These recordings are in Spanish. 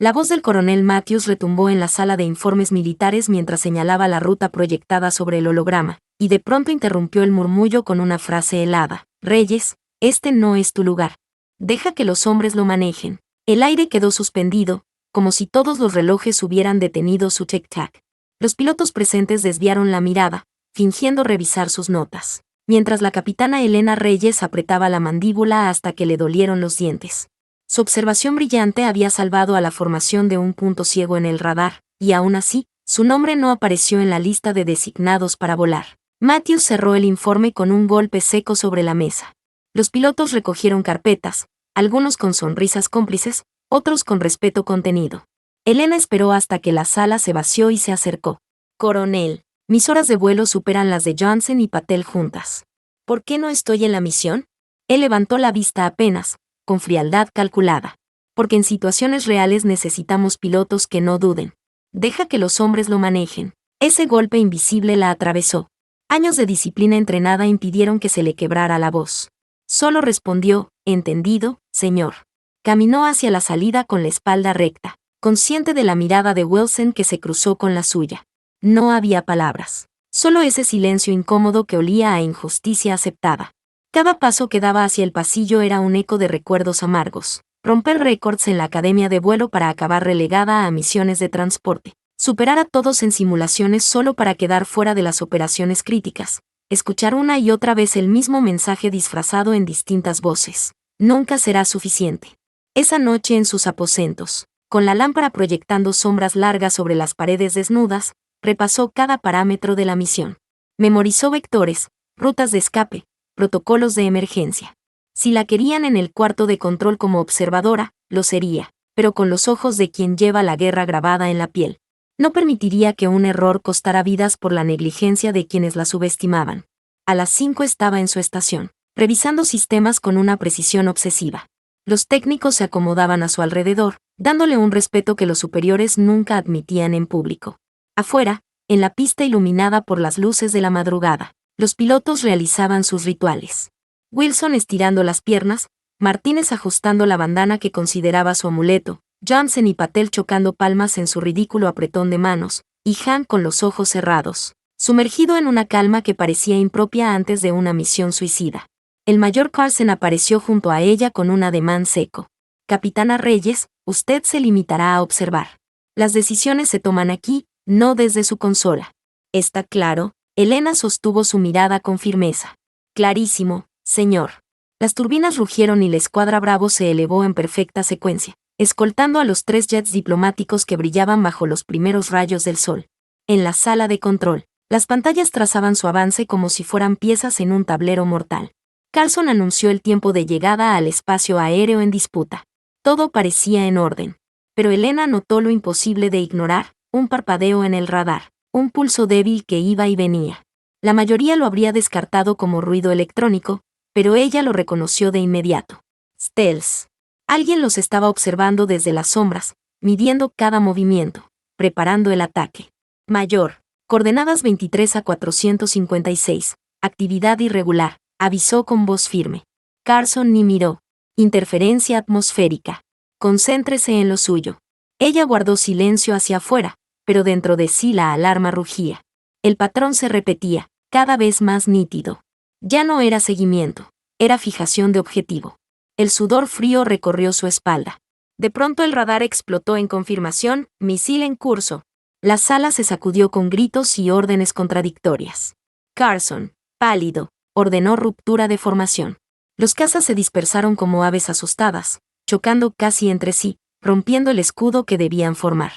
La voz del coronel Matthews retumbó en la sala de informes militares mientras señalaba la ruta proyectada sobre el holograma, y de pronto interrumpió el murmullo con una frase helada. Reyes, este no es tu lugar. Deja que los hombres lo manejen. El aire quedó suspendido, como si todos los relojes hubieran detenido su tic-tac. Los pilotos presentes desviaron la mirada, fingiendo revisar sus notas, mientras la capitana Elena Reyes apretaba la mandíbula hasta que le dolieron los dientes. Su observación brillante había salvado a la formación de un punto ciego en el radar, y aún así, su nombre no apareció en la lista de designados para volar. Matthews cerró el informe con un golpe seco sobre la mesa. Los pilotos recogieron carpetas, algunos con sonrisas cómplices, otros con respeto contenido. Elena esperó hasta que la sala se vació y se acercó. Coronel, mis horas de vuelo superan las de Johnson y Patel juntas. ¿Por qué no estoy en la misión? Él levantó la vista apenas, con frialdad calculada. Porque en situaciones reales necesitamos pilotos que no duden. Deja que los hombres lo manejen. Ese golpe invisible la atravesó. Años de disciplina entrenada impidieron que se le quebrara la voz. Solo respondió, entendido, señor. Caminó hacia la salida con la espalda recta, consciente de la mirada de Wilson que se cruzó con la suya. No había palabras. Solo ese silencio incómodo que olía a injusticia aceptada. Cada paso que daba hacia el pasillo era un eco de recuerdos amargos. Romper récords en la academia de vuelo para acabar relegada a misiones de transporte. Superar a todos en simulaciones solo para quedar fuera de las operaciones críticas. Escuchar una y otra vez el mismo mensaje disfrazado en distintas voces. Nunca será suficiente. Esa noche en sus aposentos, con la lámpara proyectando sombras largas sobre las paredes desnudas, repasó cada parámetro de la misión. Memorizó vectores, rutas de escape, protocolos de emergencia. Si la querían en el cuarto de control como observadora, lo sería, pero con los ojos de quien lleva la guerra grabada en la piel. No permitiría que un error costara vidas por la negligencia de quienes la subestimaban. A las 5 estaba en su estación, revisando sistemas con una precisión obsesiva. Los técnicos se acomodaban a su alrededor, dándole un respeto que los superiores nunca admitían en público. Afuera, en la pista iluminada por las luces de la madrugada, los pilotos realizaban sus rituales. Wilson estirando las piernas, Martínez ajustando la bandana que consideraba su amuleto, Johnson y Patel chocando palmas en su ridículo apretón de manos, y Han con los ojos cerrados, sumergido en una calma que parecía impropia antes de una misión suicida. El mayor Carson apareció junto a ella con un ademán seco. Capitana Reyes, usted se limitará a observar. Las decisiones se toman aquí, no desde su consola. ¿Está claro? Elena sostuvo su mirada con firmeza. Clarísimo, señor. Las turbinas rugieron y la escuadra Bravo se elevó en perfecta secuencia, escoltando a los 3 jets diplomáticos que brillaban bajo los primeros rayos del sol. En la sala de control, las pantallas trazaban su avance como si fueran piezas en un tablero mortal. Carlson anunció el tiempo de llegada al espacio aéreo en disputa. Todo parecía en orden. Pero Elena notó lo imposible de ignorar, un parpadeo en el radar, un pulso débil que iba y venía. La mayoría lo habría descartado como ruido electrónico, pero ella lo reconoció de inmediato. Stealth. Alguien los estaba observando desde las sombras, midiendo cada movimiento, preparando el ataque. Mayor. Coordenadas 23 a 456. Actividad irregular, avisó con voz firme. Carlson ni miró. Interferencia atmosférica. Concéntrese en lo suyo. Ella guardó silencio hacia afuera, pero dentro de sí la alarma rugía. El patrón se repetía, cada vez más nítido. Ya no era seguimiento, era fijación de objetivo. El sudor frío recorrió su espalda. De pronto el radar explotó en confirmación, misil en curso. La sala se sacudió con gritos y órdenes contradictorias. Carlson, pálido, ordenó ruptura de formación. Los cazas se dispersaron como aves asustadas, chocando casi entre sí, rompiendo el escudo que debían formar.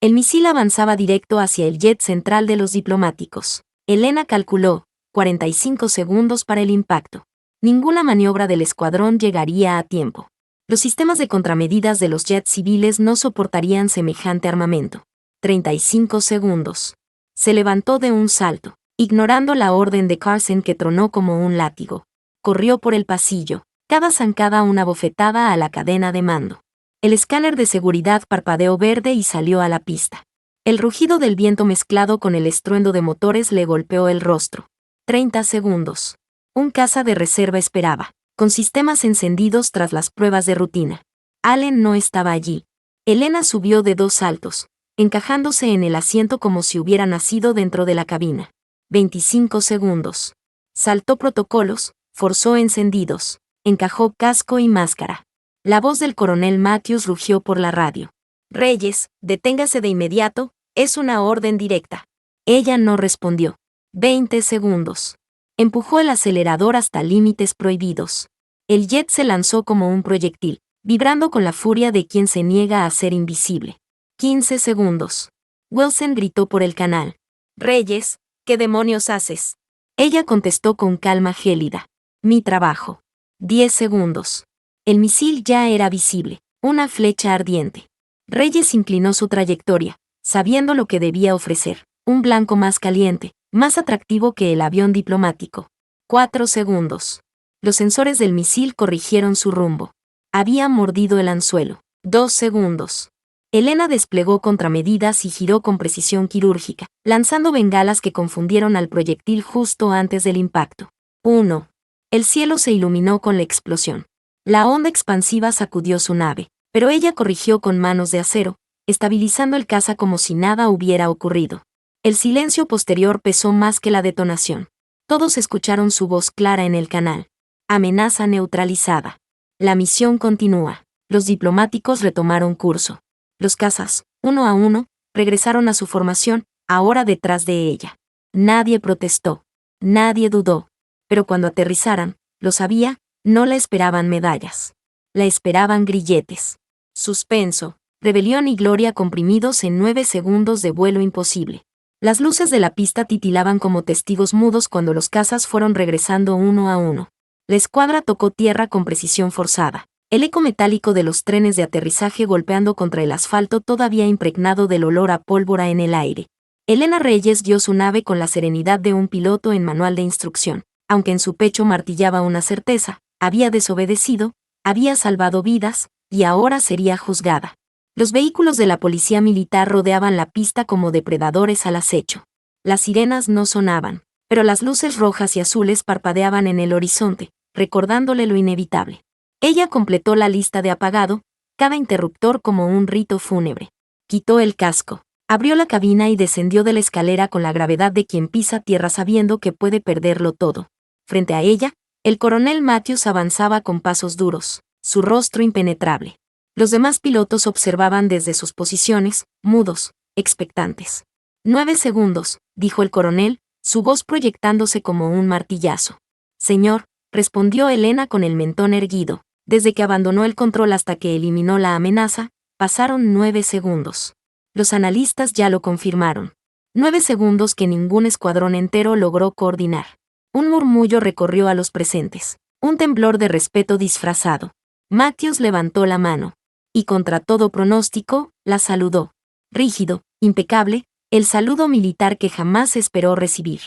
El misil avanzaba directo hacia el jet central de los diplomáticos. Elena calculó, 45 segundos para el impacto. Ninguna maniobra del escuadrón llegaría a tiempo. Los sistemas de contramedidas de los jets civiles no soportarían semejante armamento. 35 segundos. Se levantó de un salto, ignorando la orden de Carlson que tronó como un látigo. Corrió por el pasillo, cada zancada una bofetada a la cadena de mando. El escáner de seguridad parpadeó verde y salió a la pista. El rugido del viento mezclado con el estruendo de motores le golpeó el rostro. 30 segundos. Un caza de reserva esperaba, con sistemas encendidos tras las pruebas de rutina. Allen no estaba allí. Elena subió de 2 saltos, encajándose en el asiento como si hubiera nacido dentro de la cabina. 25 segundos. Saltó protocolos, forzó encendidos, encajó casco y máscara. La voz del coronel Matthews rugió por la radio. Reyes, deténgase de inmediato, es una orden directa. Ella no respondió. 20 segundos. Empujó el acelerador hasta límites prohibidos. El jet se lanzó como un proyectil, vibrando con la furia de quien se niega a ser invisible. 15 segundos. Wilson gritó por el canal. Reyes, ¿qué demonios haces? Ella contestó con calma gélida. Mi trabajo. 10 segundos. El misil ya era visible, una flecha ardiente. Reyes inclinó su trayectoria, sabiendo lo que debía ofrecer, un blanco más caliente, más atractivo que el avión diplomático. 4 segundos. Los sensores del misil corrigieron su rumbo. Había mordido el anzuelo. 2 segundos. Elena desplegó contramedidas y giró con precisión quirúrgica, lanzando bengalas que confundieron al proyectil justo antes del impacto. 1. El cielo se iluminó con la explosión. La onda expansiva sacudió su nave, pero ella corrigió con manos de acero, estabilizando el caza como si nada hubiera ocurrido. El silencio posterior pesó más que la detonación. Todos escucharon su voz clara en el canal. Amenaza neutralizada. La misión continúa. Los diplomáticos retomaron curso. Los cazas, uno a uno, regresaron a su formación, ahora detrás de ella. Nadie protestó. Nadie dudó. Pero cuando aterrizaran, lo sabía, no la esperaban medallas. La esperaban grilletes. Suspenso, rebelión y gloria comprimidos en 9 segundos de vuelo imposible. Las luces de la pista titilaban como testigos mudos cuando los cazas fueron regresando uno a uno. La escuadra tocó tierra con precisión forzada. El eco metálico de los trenes de aterrizaje golpeando contra el asfalto todavía impregnado del olor a pólvora en el aire. Elena Reyes guió su nave con la serenidad de un piloto en manual de instrucción, aunque en su pecho martillaba una certeza: había desobedecido, había salvado vidas, y ahora sería juzgada. Los vehículos de la policía militar rodeaban la pista como depredadores al acecho. Las sirenas no sonaban, pero las luces rojas y azules parpadeaban en el horizonte, recordándole lo inevitable. Ella completó la lista de apagado, cada interruptor como un rito fúnebre. Quitó el casco, abrió la cabina y descendió de la escalera con la gravedad de quien pisa tierra sabiendo que puede perderlo todo. Frente a ella, el coronel Matthews avanzaba con pasos duros, su rostro impenetrable. Los demás pilotos observaban desde sus posiciones, mudos, expectantes. 9 segundos, dijo el coronel, su voz proyectándose como un martillazo. Señor, respondió Elena con el mentón erguido. Desde que abandonó el control hasta que eliminó la amenaza, pasaron 9 segundos. Los analistas ya lo confirmaron. 9 segundos que ningún escuadrón entero logró coordinar. Un murmullo recorrió a los presentes. Un temblor de respeto disfrazado. Matthews levantó la mano. Y contra todo pronóstico, la saludó. Rígido, impecable, el saludo militar que jamás esperó recibir.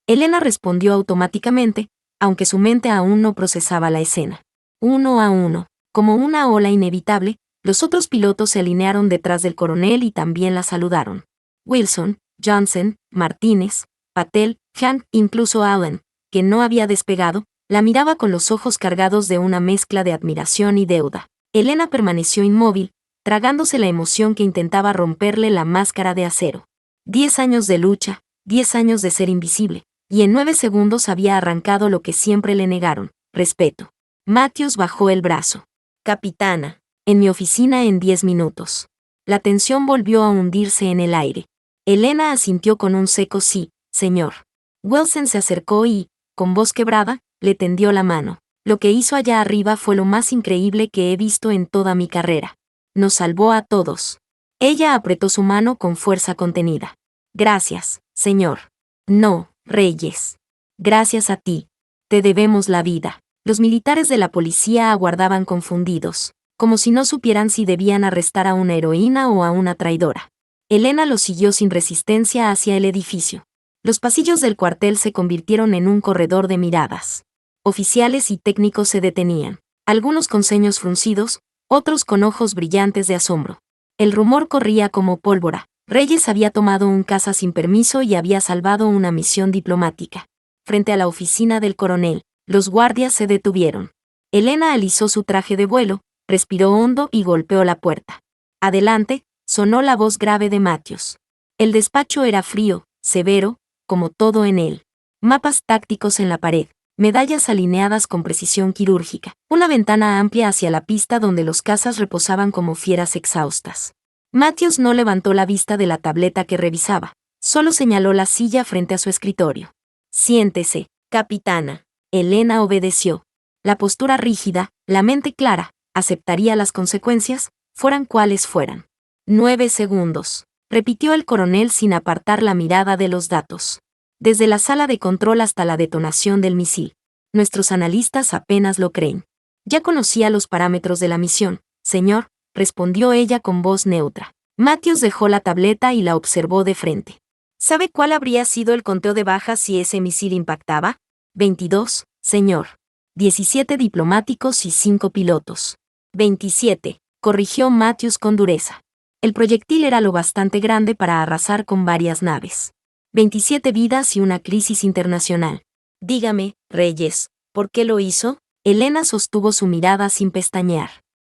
Elena respondió automáticamente, aunque su mente aún no procesaba la escena. Uno a uno, como una ola inevitable, los otros pilotos se alinearon detrás del coronel y también la saludaron. Wilson, Johnson, Martínez, Patel, Hank, incluso Allen, que no había despegado, la miraba con los ojos cargados de una mezcla de admiración y deuda. Elena permaneció inmóvil, tragándose la emoción que intentaba romperle la máscara de acero. 10 años de lucha, 10 años de ser invisible, y en 9 segundos había arrancado lo que siempre le negaron: respeto. Matthews bajó el brazo. Capitana, en mi oficina en 10 minutos. La tensión volvió a hundirse en el aire. Elena asintió con un seco sí, señor. Wilson se acercó y, con voz quebrada, le tendió la mano. Lo que hizo allá arriba fue lo más increíble que he visto en toda mi carrera. Nos salvó a todos. Ella apretó su mano con fuerza contenida. Gracias, señor. No, Reyes. Gracias a ti. Te debemos la vida. Los militares de la policía aguardaban confundidos, como si no supieran si debían arrestar a una heroína o a una traidora. Elena los siguió sin resistencia hacia el edificio. Los pasillos del cuartel se convirtieron en un corredor de miradas. Oficiales y técnicos se detenían, algunos con ceños fruncidos, otros con ojos brillantes de asombro. El rumor corría como pólvora. Reyes había tomado un caza sin permiso y había salvado una misión diplomática. Frente a la oficina del coronel, los guardias se detuvieron. Elena alisó su traje de vuelo, respiró hondo y golpeó la puerta. Adelante, sonó la voz grave de Matthews. El despacho era frío, severo, como todo en él. Mapas tácticos en la pared, medallas alineadas con precisión quirúrgica, una ventana amplia hacia la pista donde los cazas reposaban como fieras exhaustas. Matthews no levantó la vista de la tableta que revisaba, solo señaló la silla frente a su escritorio. Siéntese, capitana. Elena obedeció. La postura rígida, la mente clara, aceptaría las consecuencias, fueran cuales fueran. 9 segundos, repitió el coronel sin apartar la mirada de los datos. Desde la sala de control hasta la detonación del misil. Nuestros analistas apenas lo creen. Ya conocía los parámetros de la misión, señor, respondió ella con voz neutra. Matthews dejó la tableta y la observó de frente. ¿Sabe cuál habría sido el conteo de bajas si ese misil impactaba? 22, señor. 17 diplomáticos y 5 pilotos. 27, corrigió Matthews con dureza. El proyectil era lo bastante grande para arrasar con varias naves. 27 vidas y una crisis internacional. Dígame, Reyes, ¿por qué lo hizo? Elena sostuvo su mirada sin pestañear.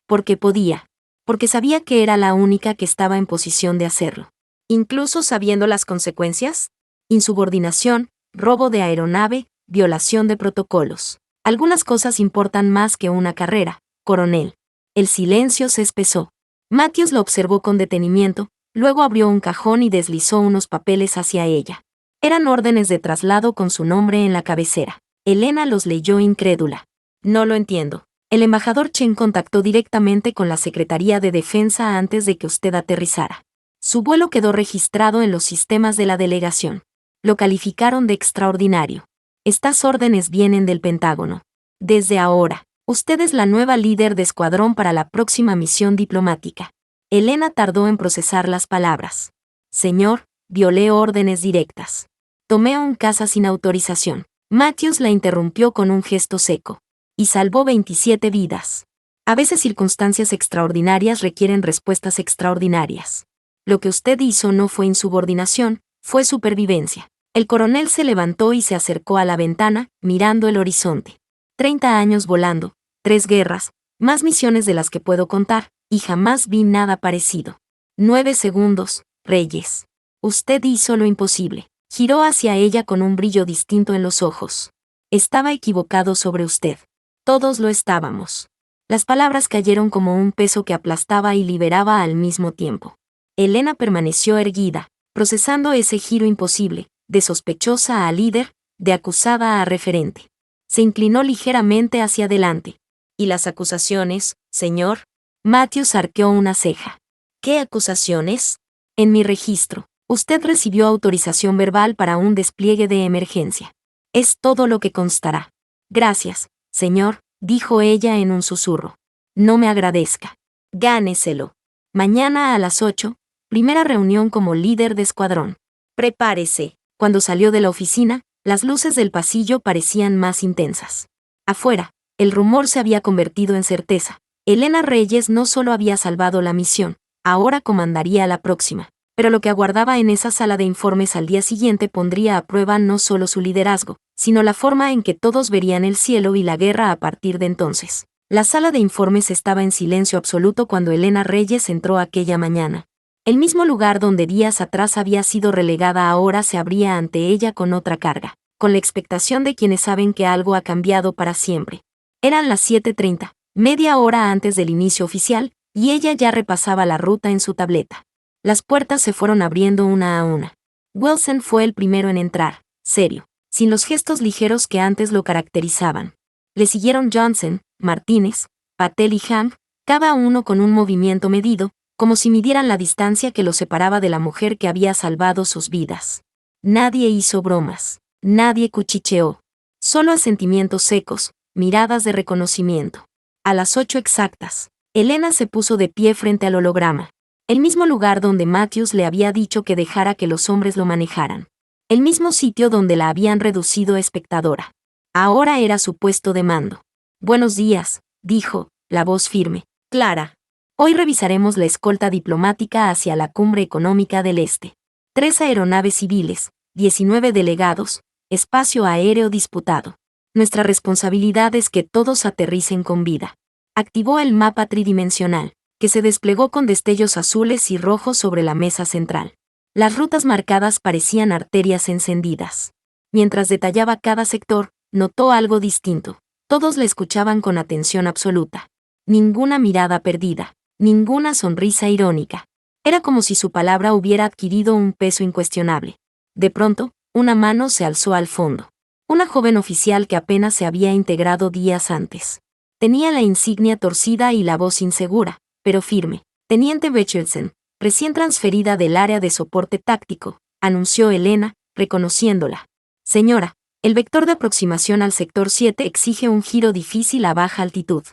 Porque podía. Porque sabía que era la única que estaba en posición de hacerlo. Incluso sabiendo las consecuencias. Insubordinación, robo de aeronave, violación de protocolos. Algunas cosas importan más que una carrera, coronel. El silencio se espesó. Matthews lo observó con detenimiento, luego abrió un cajón y deslizó unos papeles hacia ella. Eran órdenes de traslado con su nombre en la cabecera. Elena los leyó incrédula. No lo entiendo. El embajador Chen contactó directamente con la Secretaría de Defensa antes de que usted aterrizara. Su vuelo quedó registrado en los sistemas de la delegación. Lo calificaron de extraordinario. Estas órdenes vienen del Pentágono. Desde ahora, usted es la nueva líder de escuadrón para la próxima misión diplomática. Elena tardó en procesar las palabras. Señor, violé órdenes directas. Tomé un caza sin autorización. Matthews la interrumpió con un gesto seco. Y salvó 27 vidas. A veces circunstancias extraordinarias requieren respuestas extraordinarias. Lo que usted hizo no fue insubordinación, fue supervivencia. El coronel se levantó y se acercó a la ventana, mirando el horizonte. 30 años volando, 3 guerras, más misiones de las que puedo contar, y jamás vi nada parecido. 9 segundos, Reyes. Usted hizo lo imposible. Giró hacia ella con un brillo distinto en los ojos. Estaba equivocado sobre usted. Todos lo estábamos. Las palabras cayeron como un peso que aplastaba y liberaba al mismo tiempo. Elena permaneció erguida, procesando ese giro imposible, de sospechosa a líder, de acusada a referente. Se inclinó ligeramente hacia adelante. ¿Y las acusaciones, señor? Matthews arqueó una ceja. ¿Qué acusaciones? En mi registro, usted recibió autorización verbal para un despliegue de emergencia. Es todo lo que constará. Gracias, señor, dijo ella en un susurro. No me agradezca. Gáneselo. Mañana a las 8, primera reunión como líder de escuadrón. Prepárese. Cuando salió de la oficina, las luces del pasillo parecían más intensas. Afuera, el rumor se había convertido en certeza. Elena Reyes no solo había salvado la misión, ahora comandaría la próxima. Pero lo que aguardaba en esa sala de informes al día siguiente pondría a prueba no solo su liderazgo, sino la forma en que todos verían el cielo y la guerra a partir de entonces. La sala de informes estaba en silencio absoluto cuando Elena Reyes entró aquella mañana. El mismo lugar donde días atrás había sido relegada ahora se abría ante ella con otra carga, con la expectación de quienes saben que algo ha cambiado para siempre. Eran las 7:30, media hora antes del inicio oficial, y ella ya repasaba la ruta en su tableta. Las puertas se fueron abriendo una a una. Wilson fue el primero en entrar, serio, sin los gestos ligeros que antes lo caracterizaban. Le siguieron Johnson, Martínez, Patel y Ham, cada uno con un movimiento medido, como si midieran la distancia que los separaba de la mujer que había salvado sus vidas. Nadie hizo bromas, nadie cuchicheó. Solo asentimientos secos, miradas de reconocimiento. A las 8 exactas, Elena se puso de pie frente al holograma. El mismo lugar donde Matthews le había dicho que dejara que los hombres lo manejaran. El mismo sitio donde la habían reducido a espectadora. Ahora era su puesto de mando. Buenos días, dijo, la voz firme. Clara. Hoy revisaremos la escolta diplomática hacia la Cumbre Económica del Este. 3 aeronaves civiles, 19 delegados, espacio aéreo disputado. Nuestra responsabilidad es que todos aterricen con vida. Activó el mapa tridimensional. que se desplegó con destellos azules y rojos sobre la mesa central. Las rutas marcadas parecían arterias encendidas. Mientras detallaba cada sector, notó algo distinto. Todos le escuchaban con atención absoluta. Ninguna mirada perdida, ninguna sonrisa irónica. Era como si su palabra hubiera adquirido un peso incuestionable. De pronto, una mano se alzó al fondo. Una joven oficial que apenas se había integrado días antes. Tenía la insignia torcida y la voz insegura, pero firme. Teniente Richardson, recién transferida del área de soporte táctico, anunció Elena, reconociéndola. Señora, el vector de aproximación al sector 7 exige un giro difícil a baja altitud.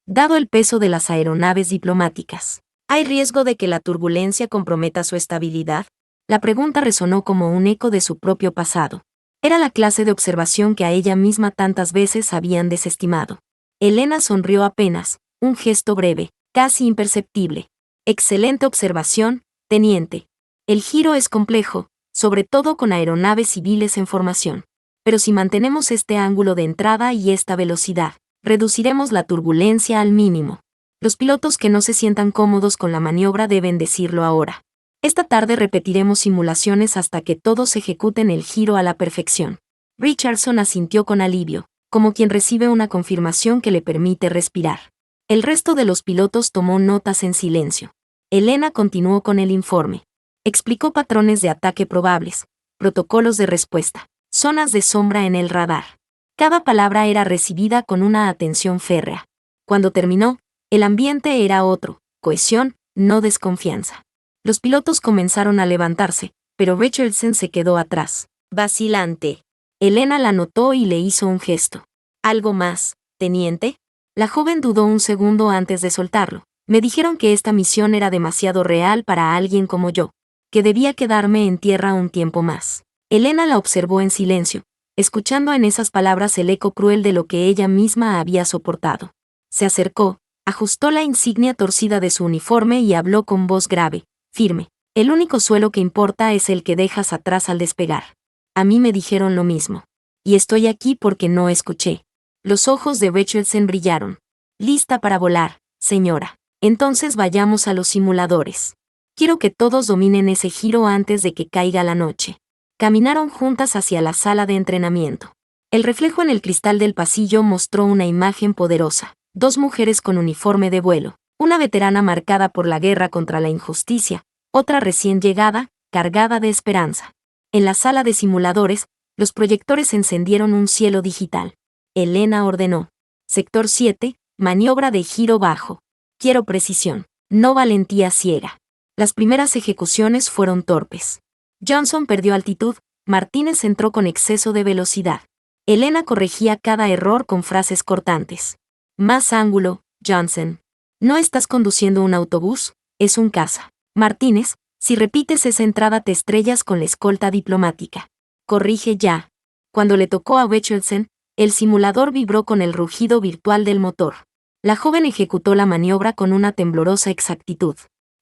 Dado el peso de las aeronaves diplomáticas, ¿hay riesgo de que la turbulencia comprometa su estabilidad? La pregunta resonó como un eco de su propio pasado. Era la clase de observación que a ella misma tantas veces habían desestimado. Elena sonrió apenas, un gesto breve, casi imperceptible. Excelente observación, teniente. El giro es complejo, sobre todo con aeronaves civiles en formación. Pero si mantenemos este ángulo de entrada y esta velocidad, reduciremos la turbulencia al mínimo. Los pilotos que no se sientan cómodos con la maniobra deben decirlo ahora. Esta tarde repetiremos simulaciones hasta que todos ejecuten el giro a la perfección. Richardson asintió con alivio, como quien recibe una confirmación que le permite respirar. El resto de los pilotos tomó notas en silencio. Elena continuó con el informe. Explicó patrones de ataque probables, protocolos de respuesta, zonas de sombra en el radar. Cada palabra era recibida con una atención férrea. Cuando terminó, el ambiente era otro, cohesión, no desconfianza. Los pilotos comenzaron a levantarse, pero Richardson se quedó atrás, vacilante. Elena la notó y le hizo un gesto. ¿Algo más, teniente? La joven dudó un segundo antes de soltarlo. Me dijeron que esta misión era demasiado real para alguien como yo, que debía quedarme en tierra un tiempo más. Elena la observó en silencio, escuchando en esas palabras el eco cruel de lo que ella misma había soportado. Se acercó, ajustó la insignia torcida de su uniforme y habló con voz grave, firme. El único suelo que importa es el que dejas atrás al despegar. A mí me dijeron lo mismo. Y estoy aquí porque no escuché. Los ojos de Richardson brillaron. Lista para volar, señora. Entonces vayamos a los simuladores. Quiero que todos dominen ese giro antes de que caiga la noche. Caminaron juntas hacia la sala de entrenamiento. El reflejo en el cristal del pasillo mostró una imagen poderosa. Dos mujeres con uniforme de vuelo. Una veterana marcada por la guerra contra la injusticia, otra recién llegada, cargada de esperanza. En la sala de simuladores, los proyectores encendieron un cielo digital. Elena ordenó. Sector 7, maniobra de giro bajo. Quiero precisión, no valentía ciega. Las primeras ejecuciones fueron torpes. Johnson perdió altitud, Martínez entró con exceso de velocidad. Elena corregía cada error con frases cortantes. Más ángulo, Johnson. No estás conduciendo un autobús, es un caza. Martínez, si repites esa entrada te estrellas con la escolta diplomática. Corrige ya. Cuando le tocó a Richardson, el simulador vibró con el rugido virtual del motor. La joven ejecutó la maniobra con una temblorosa exactitud.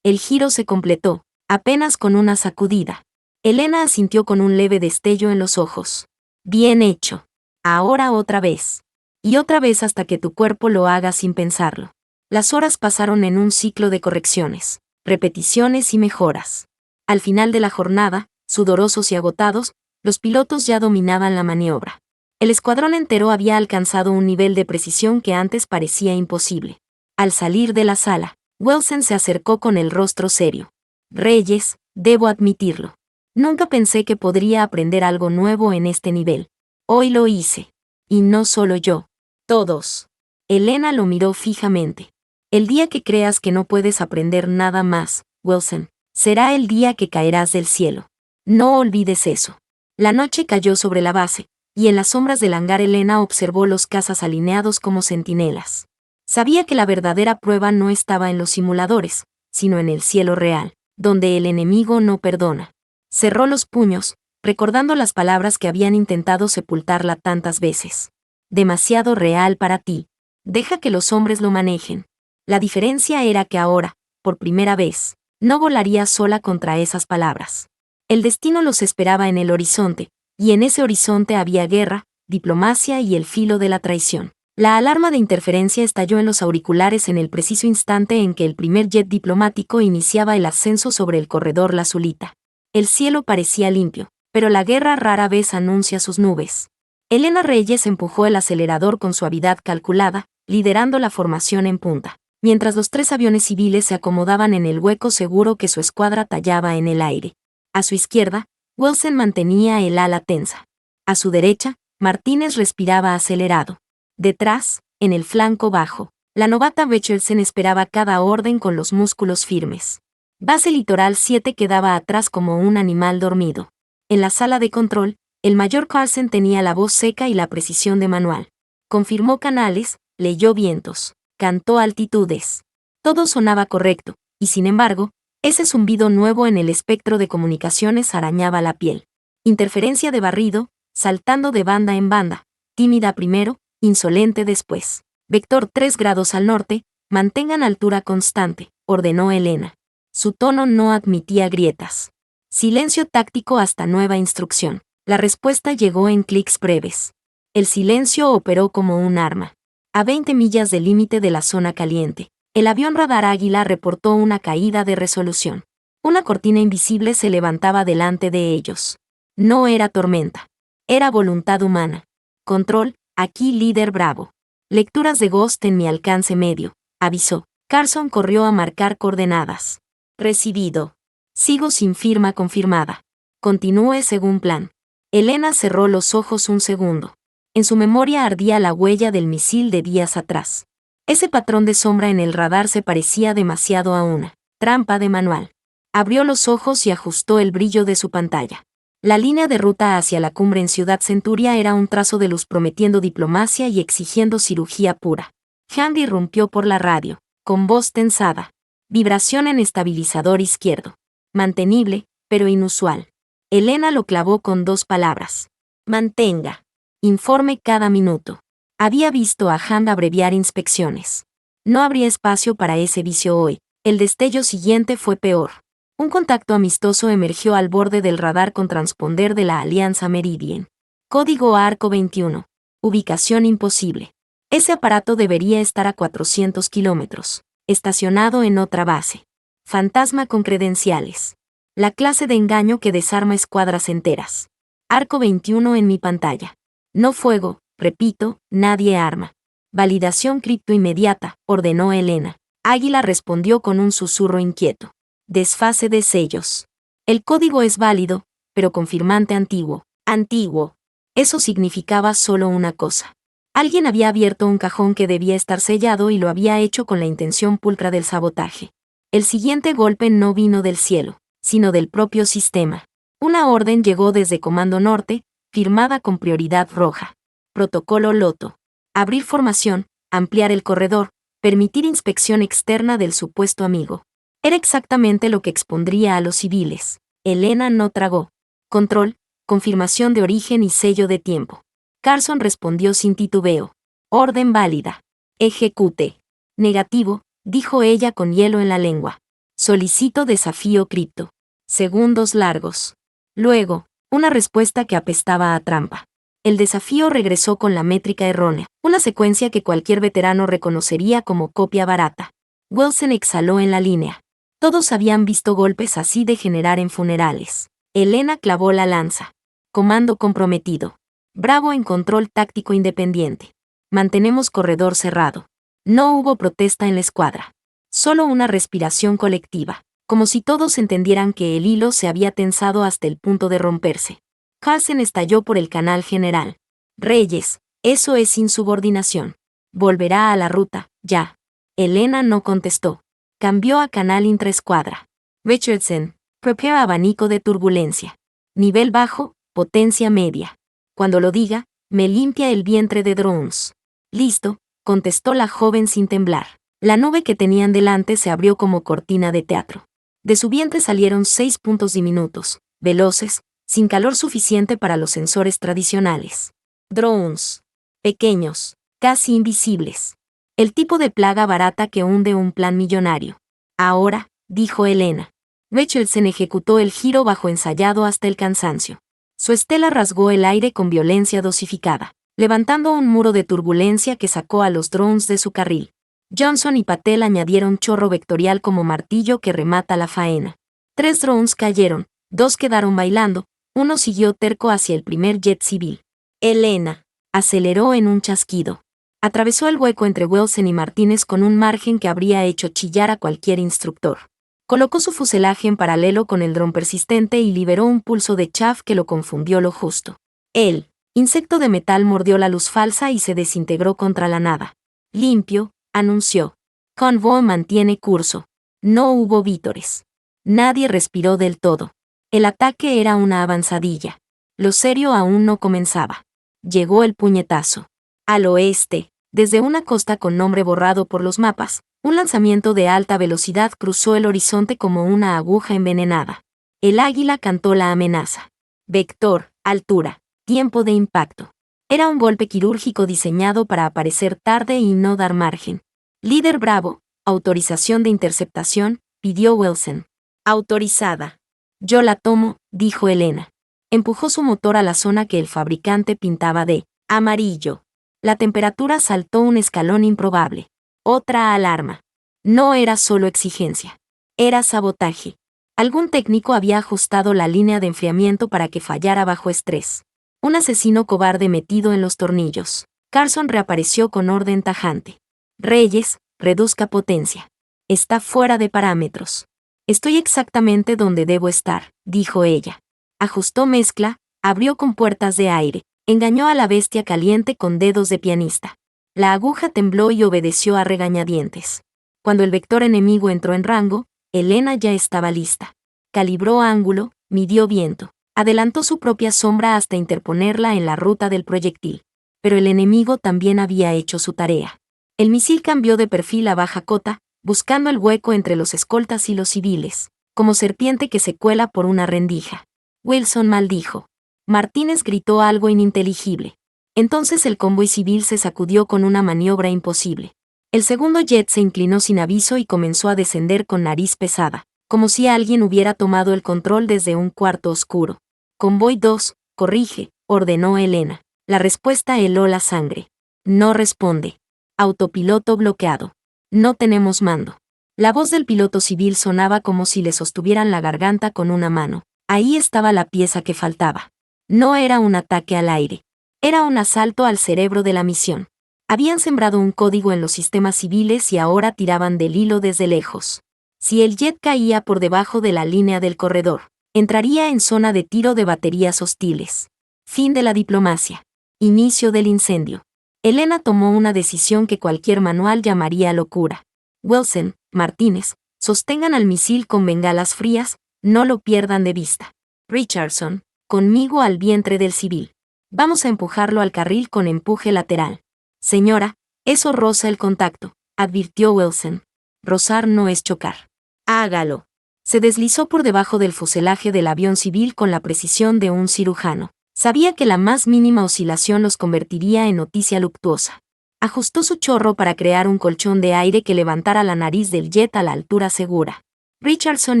El giro se completó, apenas con una sacudida. Elena asintió con un leve destello en los ojos. Bien hecho. Ahora otra vez. Y otra vez hasta que tu cuerpo lo haga sin pensarlo. Las horas pasaron en un ciclo de correcciones, repeticiones y mejoras. Al final de la jornada, sudorosos y agotados, los pilotos ya dominaban la maniobra. El escuadrón entero había alcanzado un nivel de precisión que antes parecía imposible. Al salir de la sala, Wilson se acercó con el rostro serio. Reyes, debo admitirlo. Nunca pensé que podría aprender algo nuevo en este nivel. Hoy lo hice. Y no solo yo. Todos. Elena lo miró fijamente. El día que creas que no puedes aprender nada más, Wilson, será el día que caerás del cielo. No olvides eso. La noche cayó sobre la base, y en las sombras del hangar Elena observó los cazas alineados como centinelas. Sabía que la verdadera prueba no estaba en los simuladores, sino en el cielo real, donde el enemigo no perdona. Cerró los puños, recordando las palabras que habían intentado sepultarla tantas veces. Demasiado real para ti. Deja que los hombres lo manejen. La diferencia era que ahora, por primera vez, no volaría sola contra esas palabras. El destino los esperaba en el horizonte, y en ese horizonte había guerra, diplomacia y el filo de la traición. La alarma de interferencia estalló en los auriculares en el preciso instante en que el primer jet diplomático iniciaba el ascenso sobre el corredor lazulita. El cielo parecía limpio, pero la guerra rara vez anuncia sus nubes. Elena Reyes empujó el acelerador con suavidad calculada, liderando la formación en punta, mientras los 3 aviones civiles se acomodaban en el hueco seguro que su escuadra tallaba en el aire. A su izquierda, Wilson mantenía el ala tensa. A su derecha, Martínez respiraba acelerado. Detrás, en el flanco bajo, la novata Richardson esperaba cada orden con los músculos firmes. Base Litoral 7 quedaba atrás como un animal dormido. En la sala de control, el mayor Carlsen tenía la voz seca y la precisión de manual. Confirmó canales, leyó vientos, cantó altitudes. Todo sonaba correcto, y sin embargo, ese zumbido nuevo en el espectro de comunicaciones arañaba la piel. Interferencia de barrido, saltando de banda en banda, tímida primero, insolente después. Vector 3 grados al norte, mantengan altura constante, ordenó Elena. Su tono no admitía grietas. Silencio táctico hasta nueva instrucción. La respuesta llegó en clics breves. El silencio operó como un arma. A 20 millas del límite de la zona caliente, el avión radar Águila reportó una caída de resolución. Una cortina invisible se levantaba delante de ellos. No era tormenta. Era voluntad humana. Control, aquí líder Bravo. Lecturas de Ghost en mi alcance medio, avisó. Carson corrió a marcar coordenadas. Recibido. Sigo sin firma confirmada. Continúe según plan. Elena cerró los ojos un segundo. En su memoria ardía la huella del misil de días atrás. Ese patrón de sombra en el radar se parecía demasiado a una trampa de manual. Abrió los ojos y ajustó el brillo de su pantalla. La línea de ruta hacia la cumbre en Ciudad Centuria era un trazo de luz prometiendo diplomacia y exigiendo cirugía pura. Hank irrumpió por la radio, con voz tensada. Vibración en estabilizador izquierdo. Mantenible, pero inusual. Elena lo clavó con 2 palabras. Mantenga. Informe cada minuto. Había visto a Hank abreviar inspecciones. No habría espacio para ese vicio hoy. El destello siguiente fue peor. Un contacto amistoso emergió al borde del radar con transponder de la Alianza Meridian. Código Arco 21. Ubicación imposible. Ese aparato debería estar a 400 kilómetros, estacionado en otra base. Fantasma con credenciales. La clase de engaño que desarma escuadras enteras. Arco 21 en mi pantalla. No fuego, repito, nadie arma. Validación cripto inmediata, ordenó Elena. Águila respondió con un susurro inquieto. Desfase de sellos. El código es válido, pero confirmante antiguo. Antiguo. Eso significaba solo una cosa. Alguien había abierto un cajón que debía estar sellado y lo había hecho con la intención pulcra del sabotaje. El siguiente golpe no vino del cielo, sino del propio sistema. Una orden llegó desde Comando Norte, firmada con prioridad roja. Protocolo Loto. Abrir formación, ampliar el corredor, permitir inspección externa del supuesto amigo. Era exactamente lo que expondría a los civiles. Elena no tragó. Control, confirmación de origen y sello de tiempo. Carson respondió sin titubeo. Orden válida. Ejecute. Negativo, dijo ella con hielo en la lengua. Solicito desafío cripto. Segundos largos. Luego, una respuesta que apestaba a trampa. El desafío regresó con la métrica errónea, una secuencia que cualquier veterano reconocería como copia barata. Wilson exhaló en la línea. Todos habían visto golpes así degenerar en funerales. Elena clavó la lanza. Comando comprometido. Bravo en control táctico independiente. Mantenemos corredor cerrado. No hubo protesta en la escuadra. Solo una respiración colectiva, como si todos entendieran que el hilo se había tensado hasta el punto de romperse. Carlsen estalló por el canal general. Reyes, eso es insubordinación. Volverá a la ruta, ya. Elena no contestó. Cambió a canal intraescuadra. Richardson, prepara abanico de turbulencia. Nivel bajo, potencia media. Cuando lo diga, me limpia el vientre de drones. Listo, contestó la joven sin temblar. La nube que tenían delante se abrió como cortina de teatro. De su vientre salieron 6 puntos diminutos, veloces, sin calor suficiente para los sensores tradicionales. Drones. Pequeños, casi invisibles. El tipo de plaga barata que hunde un plan millonario. Ahora, dijo Elena. Richardson ejecutó el giro bajo ensayado hasta el cansancio. Su estela rasgó el aire con violencia dosificada. levantando un muro de turbulencia que sacó a los drones de su carril. Johnson y Patel añadieron chorro vectorial como martillo que remata la faena. 3 drones cayeron, 2 quedaron bailando, uno siguió terco hacia el primer jet civil. Elena aceleró en un chasquido. Atravesó el hueco entre Wilson y Martínez con un margen que habría hecho chillar a cualquier instructor. Colocó su fuselaje en paralelo con el dron persistente y liberó un pulso de chaff que lo confundió lo justo. El insecto de metal mordió la luz falsa y se desintegró contra la nada. Limpio, anunció. Convoy mantiene curso. No hubo vítores. Nadie respiró del todo. El ataque era una avanzadilla. Lo serio aún no comenzaba. Llegó el puñetazo. Al oeste, desde una costa con nombre borrado por los mapas, un lanzamiento de alta velocidad cruzó el horizonte como una aguja envenenada. El águila cantó la amenaza. Vector, altura, tiempo de impacto. Era un golpe quirúrgico diseñado para aparecer tarde y no dar margen. Líder Bravo, autorización de interceptación, pidió Wilson. Autorizada. Yo la tomo, dijo Elena. Empujó su motor a la zona que el fabricante pintaba de amarillo. La temperatura saltó un escalón improbable. Otra alarma. No era solo exigencia. Era sabotaje. Algún técnico había ajustado la línea de enfriamiento para que fallara bajo estrés. Un asesino cobarde metido en los tornillos. Carson reapareció con orden tajante. Reyes, reduzca potencia. Está fuera de parámetros. Estoy exactamente donde debo estar, dijo ella. Ajustó mezcla, abrió compuertas de aire, engañó a la bestia caliente con dedos de pianista. La aguja tembló y obedeció a regañadientes. Cuando el vector enemigo entró en rango, Elena ya estaba lista. Calibró ángulo, midió viento, adelantó su propia sombra hasta interponerla en la ruta del proyectil. Pero el enemigo también había hecho su tarea. El misil cambió de perfil a baja cota, buscando el hueco entre los escoltas y los civiles, como serpiente que se cuela por una rendija. Wilson maldijo. Martínez gritó algo ininteligible. Entonces el convoy civil se sacudió con una maniobra imposible. El segundo jet se inclinó sin aviso y comenzó a descender con nariz pesada, como si alguien hubiera tomado el control desde un cuarto oscuro. Convoy 2, corrige, ordenó Elena. La respuesta heló la sangre. No responde. Autopiloto bloqueado. No tenemos mando. La voz del piloto civil sonaba como si le sostuvieran la garganta con una mano. Ahí estaba la pieza que faltaba. No era un ataque al aire. Era un asalto al cerebro de la misión. Habían sembrado un código en los sistemas civiles y ahora tiraban del hilo desde lejos. Si el jet caía por debajo de la línea del corredor, entraría en zona de tiro de baterías hostiles. Fin de la diplomacia. Inicio del incendio. Elena tomó una decisión que cualquier manual llamaría locura. Wilson, Martínez, sostengan al misil con bengalas frías, no lo pierdan de vista. Richardson, conmigo al vientre del civil. Vamos a empujarlo al carril con empuje lateral. Señora, eso roza el contacto, advirtió Wilson. Rozar no es chocar. Hágalo. Se deslizó por debajo del fuselaje del avión civil con la precisión de un cirujano. Sabía que la más mínima oscilación los convertiría en noticia luctuosa. Ajustó su chorro para crear un colchón de aire que levantara la nariz del jet a la altura segura. Richardson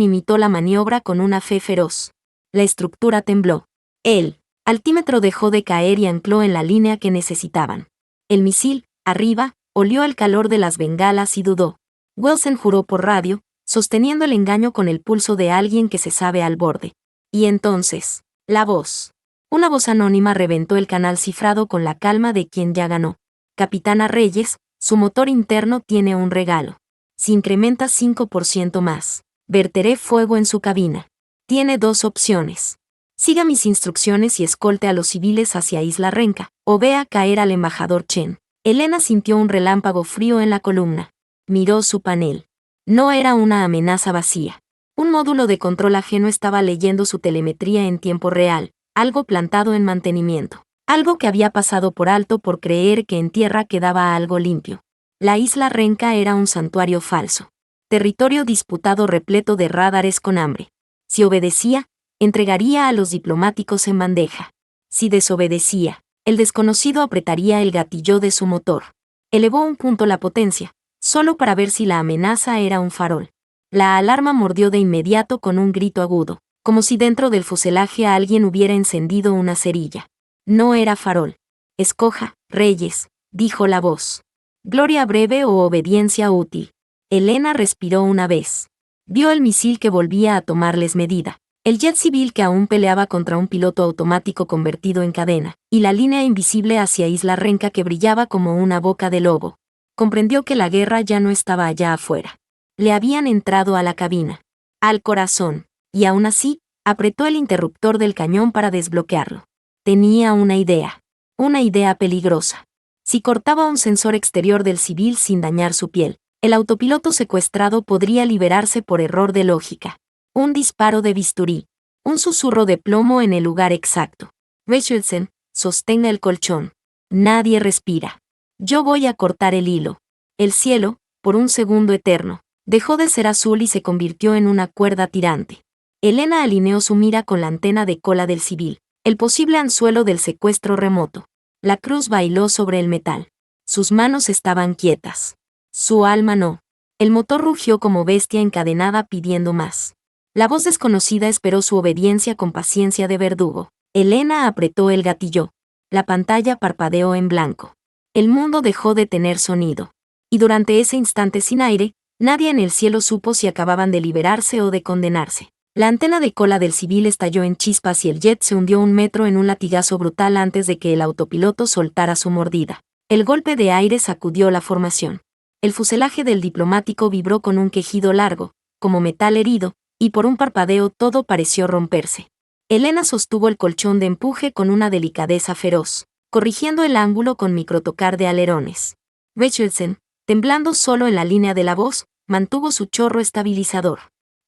imitó la maniobra con una fe feroz. La estructura tembló. El altímetro dejó de caer y ancló en la línea que necesitaban. El misil, arriba, olió el calor de las bengalas y dudó. Wilson juró por radio, sosteniendo el engaño con el pulso de alguien que se sabe al borde. Y entonces, la voz. Una voz anónima reventó el canal cifrado con la calma de quien ya ganó. Capitana Reyes, su motor interno tiene un regalo. Si incrementa 5% más, verteré fuego en su cabina. Tiene 2 opciones. Siga mis instrucciones y escolte a los civiles hacia Isla Renca, o vea caer al embajador Chen. Elena sintió un relámpago frío en la columna. Miró su panel. No era una amenaza vacía. Un módulo de control ajeno estaba leyendo su telemetría en tiempo real, algo plantado en mantenimiento. Algo que había pasado por alto por creer que en tierra quedaba algo limpio. La Isla Renca era un santuario falso. Territorio disputado repleto de radares con hambre. Si obedecía, entregaría a los diplomáticos en bandeja. Si desobedecía, el desconocido apretaría el gatillo de su motor. Elevó un punto la potencia, solo para ver si la amenaza era un farol. La alarma mordió de inmediato con un grito agudo, como si dentro del fuselaje alguien hubiera encendido una cerilla. No era farol. Escoja, Reyes, dijo la voz. Gloria breve o obediencia útil. Elena respiró una vez. Vio el misil que volvía a tomarles medida, el jet civil que aún peleaba contra un piloto automático convertido en cadena, y la línea invisible hacia Isla Renca que brillaba como una boca de lobo. Comprendió que la guerra ya no estaba allá afuera. Le habían entrado a la cabina, al corazón, y aún así, apretó el interruptor del cañón para desbloquearlo. Tenía una idea peligrosa. Si cortaba un sensor exterior del civil sin dañar su piel, el autopiloto secuestrado podría liberarse por error de lógica. Un disparo de bisturí. Un susurro de plomo en el lugar exacto. Richardson, sostenga el colchón. Nadie respira. Yo voy a cortar el hilo. El cielo, por un segundo eterno, dejó de ser azul y se convirtió en una cuerda tirante. Elena alineó su mira con la antena de cola del civil, el posible anzuelo del secuestro remoto. La cruz bailó sobre el metal. Sus manos estaban quietas. Su alma no. El motor rugió como bestia encadenada pidiendo más. La voz desconocida esperó su obediencia con paciencia de verdugo. Elena apretó el gatillo. La pantalla parpadeó en blanco. El mundo dejó de tener sonido. Y durante ese instante sin aire, nadie en el cielo supo si acababan de liberarse o de condenarse. La antena de cola del civil estalló en chispas y el jet se hundió 1 metro en un latigazo brutal antes de que el autopiloto soltara su mordida. El golpe de aire sacudió la formación. El fuselaje del diplomático vibró con un quejido largo, como metal herido, y por un parpadeo todo pareció romperse. Elena sostuvo el colchón de empuje con una delicadeza feroz, corrigiendo el ángulo con microtocar de alerones. Richardson, temblando solo en la línea de la voz, mantuvo su chorro estabilizador.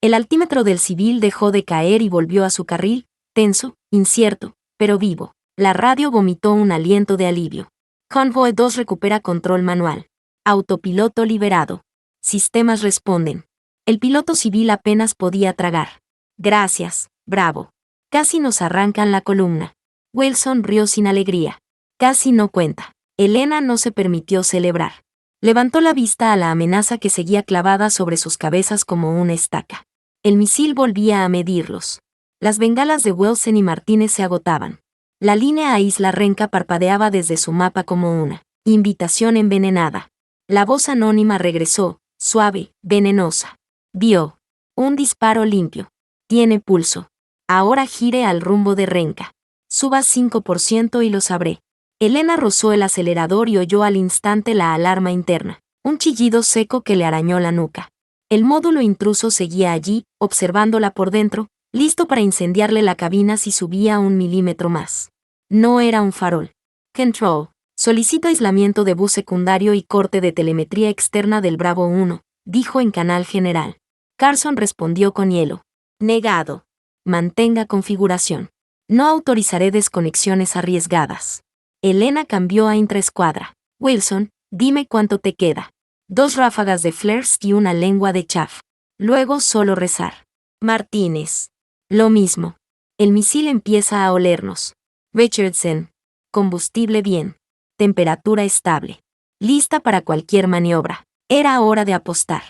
El altímetro del civil dejó de caer y volvió a su carril, tenso, incierto, pero vivo. La radio vomitó un aliento de alivio. Convoy 2 recupera control manual. Autopiloto liberado. Sistemas responden. El piloto civil apenas podía tragar. Gracias, bravo. Casi nos arrancan la columna. Wilson rió sin alegría. Casi no cuenta. Elena no se permitió celebrar. Levantó la vista a la amenaza que seguía clavada sobre sus cabezas como una estaca. El misil volvía a medirlos. Las bengalas de Wilson y Martínez se agotaban. La línea a Isla Renca parpadeaba desde su mapa como una invitación envenenada. La voz anónima regresó, suave, venenosa. Vio. Un disparo limpio. Tiene pulso. Ahora gire al rumbo de Renca. Suba 5% y lo sabré. Elena rozó el acelerador y oyó al instante la alarma interna, un chillido seco que le arañó la nuca. El módulo intruso seguía allí, observándola por dentro, listo para incendiarle la cabina si subía 1 milímetro más. No era un farol. Control. Solicito aislamiento de bus secundario y corte de telemetría externa del Bravo 1, dijo en canal general. Carson respondió con hielo. Negado. Mantenga configuración. No autorizaré desconexiones arriesgadas. Elena cambió a intraescuadra. Wilson, dime cuánto te queda. 2 ráfagas de flares y una lengua de chaff. Luego solo rezar. Martínez. Lo mismo. El misil empieza a olernos. Richardson. Combustible bien. Temperatura estable. Lista para cualquier maniobra. Era hora de apostar.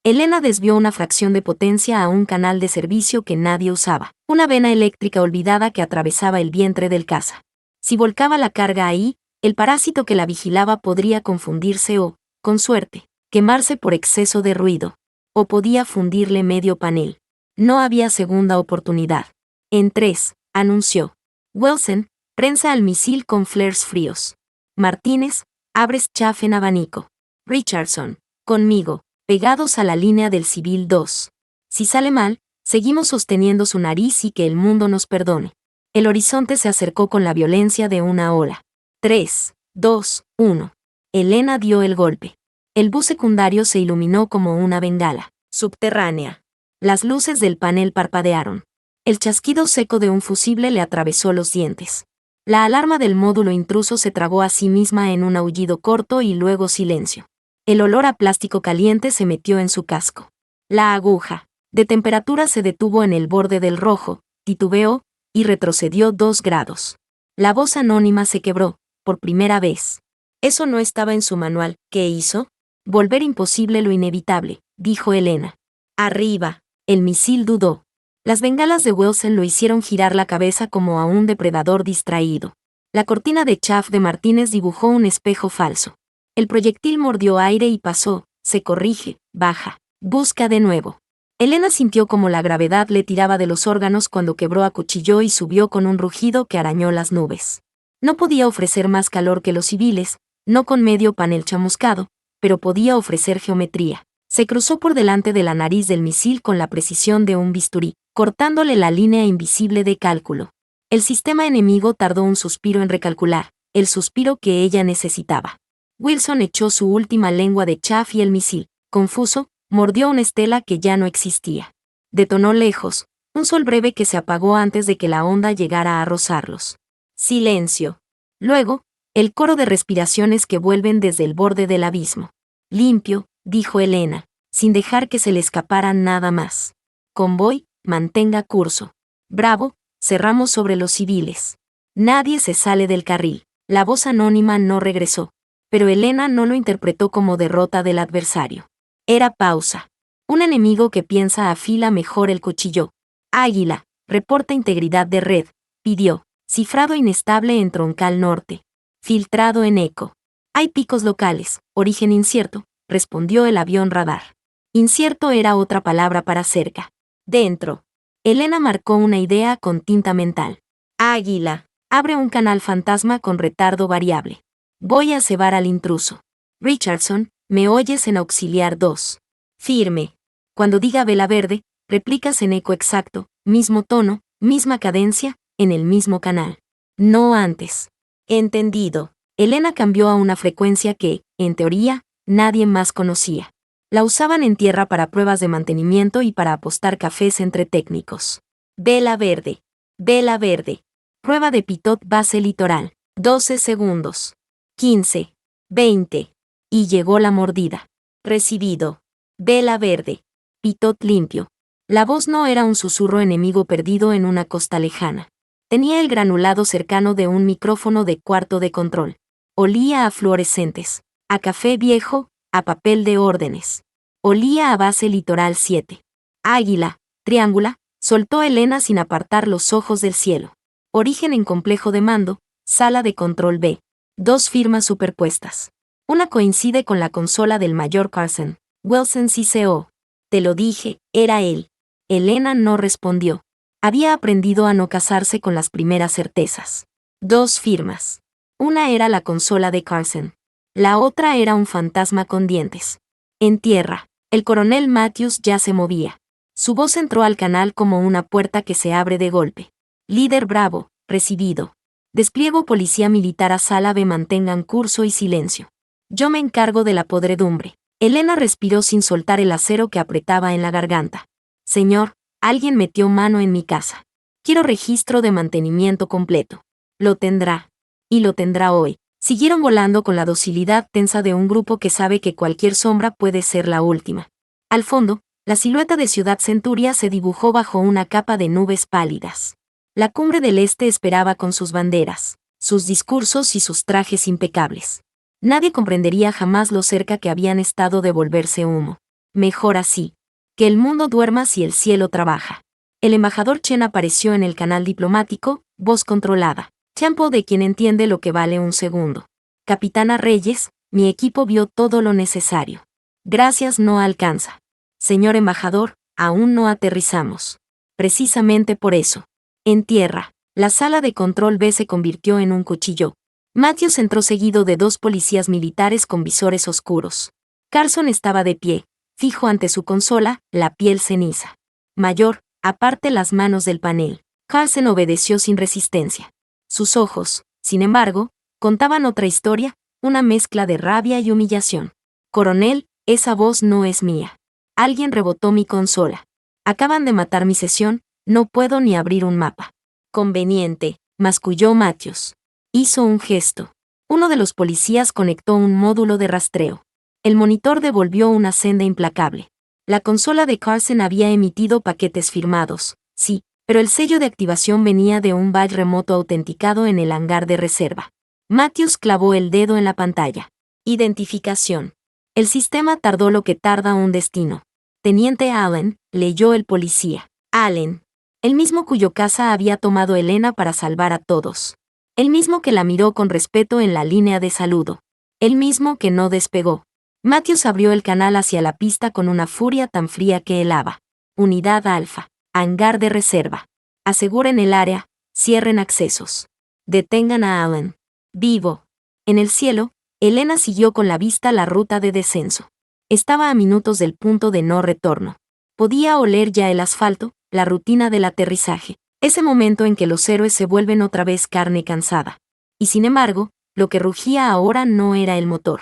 Elena desvió una fracción de potencia a un canal de servicio que nadie usaba, una vena eléctrica olvidada que atravesaba el vientre del caza. Si volcaba la carga ahí, el parásito que la vigilaba podría confundirse o, con suerte, quemarse por exceso de ruido. O podía fundirle medio panel. No había segunda oportunidad. En 3, anunció. Wilson, prensa al misil con flares fríos. Martínez, abres chaff en abanico. Richardson, conmigo, pegados a la línea del civil 2. Si sale mal, seguimos sosteniendo su nariz y que el mundo nos perdone. El horizonte se acercó con la violencia de una ola. 3, 2, 1. Elena dio el golpe. El bus secundario se iluminó como una bengala subterránea. Las luces del panel parpadearon. El chasquido seco de un fusible le atravesó los dientes. La alarma del módulo intruso se tragó a sí misma en un aullido corto y luego silencio. El olor a plástico caliente se metió en su casco. La aguja de temperatura se detuvo en el borde del rojo, titubeó, y retrocedió 2 grados. La voz anónima se quebró, por primera vez. Eso no estaba en su manual. ¿Qué hizo? Volver imposible lo inevitable, dijo Elena. Arriba. El misil dudó. Las bengalas de Wilson lo hicieron girar la cabeza como a un depredador distraído. La cortina de chaff de Martínez dibujó un espejo falso. El proyectil mordió aire y pasó, se corrige, baja, busca de nuevo. Elena sintió como la gravedad le tiraba de los órganos cuando quebró a cuchillo y subió con un rugido que arañó las nubes. No podía ofrecer más calor que los civiles, no con medio panel chamuscado, pero podía ofrecer geometría. Se cruzó por delante de la nariz del misil con la precisión de un bisturí, cortándole la línea invisible de cálculo. El sistema enemigo tardó un suspiro en recalcular, el suspiro que ella necesitaba. Wilson echó su última lengua de chaff y el misil, confuso, mordió una estela que ya no existía. Detonó lejos, un sol breve que se apagó antes de que la onda llegara a rozarlos. Silencio. Luego, el coro de respiraciones que vuelven desde el borde del abismo. Limpio, dijo Elena, sin dejar que se le escapara nada más. Convoy, mantenga curso. Bravo, cerramos sobre los civiles. Nadie se sale del carril. La voz anónima no regresó, pero Elena no lo interpretó como derrota del adversario. Era pausa. Un enemigo que piensa afila mejor el cuchillo. Águila, reporta integridad de red, pidió. Cifrado inestable en troncal norte. Filtrado en eco. Hay picos locales, origen incierto, respondió el avión radar. Incierto era otra palabra para cerca. Dentro. Elena marcó una idea con tinta mental. Águila, abre un canal fantasma con retardo variable. Voy a cebar al intruso. Richardson, me oyes en auxiliar 2. Firme. Cuando diga vela verde, replicas en eco exacto, mismo tono, misma cadencia, en el mismo canal. No antes. Entendido. Elena cambió a una frecuencia que, en teoría, nadie más conocía. La usaban en tierra para pruebas de mantenimiento y para apostar cafés entre técnicos. Vela verde. Vela verde. Prueba de pitot base litoral. 12 segundos. 15. 20. Y llegó la mordida. Recibido. Vela verde. Pitot limpio. La voz no era un susurro enemigo perdido en una costa lejana. Tenía el granulado cercano de un micrófono de cuarto de control. Olía a fluorescentes, a café viejo, a papel de órdenes. Olía a base litoral 7. Águila, triángula, soltó Elena sin apartar los ojos del cielo. Origen en complejo de mando, sala de control B. 2 firmas superpuestas. Una coincide con la consola del mayor Carson. Wilson CCO. Te lo dije, era él. Elena no respondió. Había aprendido a no casarse con las primeras certezas. 2 firmas. Una era la consola de Carson. La otra era un fantasma con dientes. En tierra, el coronel Matthews ya se movía. Su voz entró al canal como una puerta que se abre de golpe. Líder Bravo, recibido. Despliego policía militar a sala B, mantengan curso y silencio. Yo me encargo de la podredumbre. Elena respiró sin soltar el acero que apretaba en la garganta. Señor, alguien metió mano en mi casa. Quiero registro de mantenimiento completo. Lo tendrá. Y lo tendrá hoy. Siguieron volando con la docilidad tensa de un grupo que sabe que cualquier sombra puede ser la última. Al fondo, la silueta de Ciudad Centuria se dibujó bajo una capa de nubes pálidas. La cumbre del este esperaba con sus banderas, sus discursos y sus trajes impecables. Nadie comprendería jamás lo cerca que habían estado de volverse humo. Mejor así. Que el mundo duerma si el cielo trabaja. El embajador Chen apareció en el canal diplomático, voz controlada. Tiempo de quien entiende lo que vale un segundo. Capitana Reyes, mi equipo vio todo lo necesario. Gracias, no alcanza. Señor embajador, aún no aterrizamos. Precisamente por eso. En tierra, la sala de control B se convirtió en un cuchillo. Matthews entró seguido de 2 policías militares con visores oscuros. Carson estaba de pie, fijo ante su consola, la piel ceniza. Mayor, aparte las manos del panel. Carson obedeció sin resistencia. Sus ojos, sin embargo, contaban otra historia, una mezcla de rabia y humillación. Coronel, esa voz no es mía. Alguien rebotó mi consola. Acaban de matar mi sesión, no puedo ni abrir un mapa. Conveniente, masculló Matthews. Hizo un gesto. Uno de los policías conectó un módulo de rastreo. El monitor devolvió una senda implacable. La consola de Carson había emitido paquetes firmados, sí, pero el sello de activación venía de un badge remoto autenticado en el hangar de reserva. Matthews clavó el dedo en la pantalla. Identificación. El sistema tardó lo que tarda un destino. Teniente Allen, leyó el policía. Allen. El mismo cuyo casa había tomado Elena para salvar a todos. El mismo que la miró con respeto en la línea de saludo. El mismo que no despegó. Matthews abrió el canal hacia la pista con una furia tan fría que helaba. Unidad Alfa. Hangar de reserva. Aseguren el área, cierren accesos. Detengan a Allen. Vivo. En el cielo, Elena siguió con la vista la ruta de descenso. Estaba a minutos del punto de no retorno. Podía oler ya el asfalto, la rutina del aterrizaje, ese momento en que los héroes se vuelven otra vez carne cansada. Y sin embargo, lo que rugía ahora no era el motor.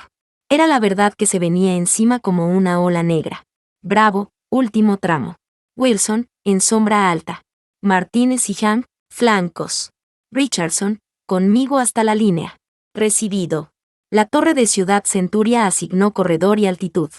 Era la verdad que se venía encima como una ola negra. Bravo, último tramo. Wilson, en sombra alta. Martínez y Hank, flancos. Richardson, conmigo hasta la línea. Recibido. La torre de Ciudad Centuria asignó corredor y altitud.